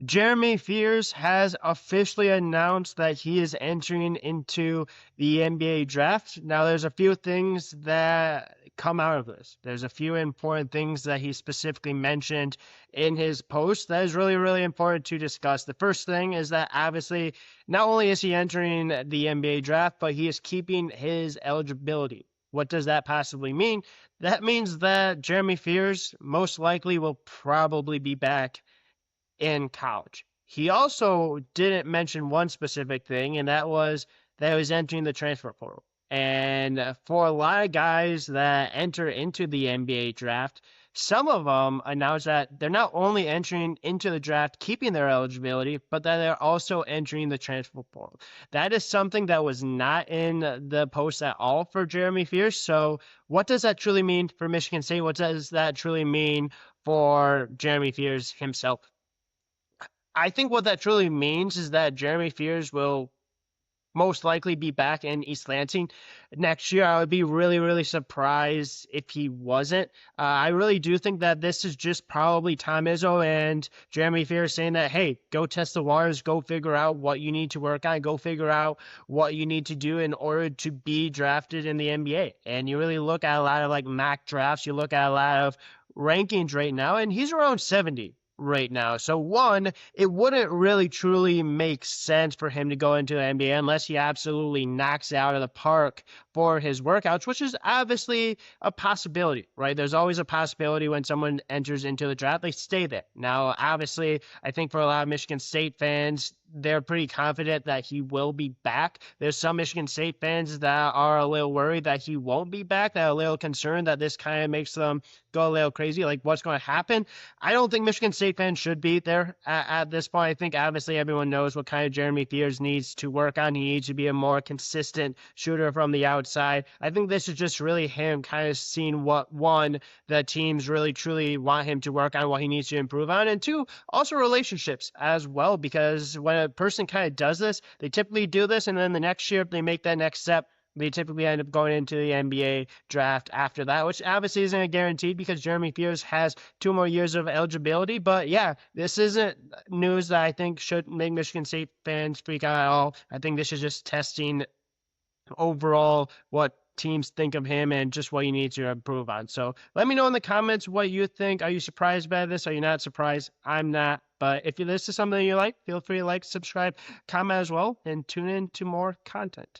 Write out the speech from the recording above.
Jeremy Fears has officially announced that he is entering into the NBA draft. Now, there's a few things that come out of this. There's a few important things that he specifically mentioned in his post that is really, really important to discuss. The first thing is that obviously, not only is he entering the NBA draft, but he is keeping his eligibility. What does that possibly mean? That means that Jeremy Fears most likely will probably be back in college. He also didn't mention one specific thing, and that was that he was entering the transfer portal. And for a lot of guys that enter into the NBA draft, some of them announce that they're not only entering into the draft, keeping their eligibility, but that they're also entering the transfer portal. That is something that was not in the post at all for Jeremy Fears. So, what does that truly mean for Michigan State? What does that truly mean for Jeremy Fears himself? I think what that truly means is that Jeremy Fears will most likely be back in East Lansing next year. I would be really, really surprised if he wasn't. I really do think that this is just probably Tom Izzo and Jeremy Fears saying that, hey, go test the waters, go figure out what you need to work on, go figure out what you need to do in order to be drafted in the NBA. And you really look at a lot of like mock drafts, you look at a lot of rankings right now, and he's around 70 right now. So one, it wouldn't really truly make sense for him to go into the NBA unless he absolutely knocks it out of the park for his workouts, which is obviously a possibility, right? There's always a possibility when someone enters into the draft, they stay there. Now, obviously, I think for a lot of Michigan State fans, they're pretty confident that he will be back. There's some Michigan State fans that are a little worried that he won't be back, that are a little concerned that this kind of makes them go a little crazy, like what's going to happen. I don't think Michigan State fans should be there at this point. I think obviously everyone knows what kind of Jeremy Fears needs to work on. He needs to be a more consistent shooter from the outside. I think this is just really him kind of seeing what, one, the teams really truly want him to work on, what he needs to improve on, and two, also relationships as well, because when a person kind of does this, they typically do this, and then the next year, if they make that next step, they typically end up going into the NBA draft after that, which obviously isn't guaranteed because Jeremy Fears has 2 more years of eligibility. But yeah, this isn't news that I think should make Michigan State fans freak out at all. I think this is just testing overall what teams think of him and just what he needs to improve on. So let me know in the comments what you think. Are you surprised by this? Are you not surprised? I'm not. But if this is something you like, feel free to like, subscribe, comment as well, and tune in to more content.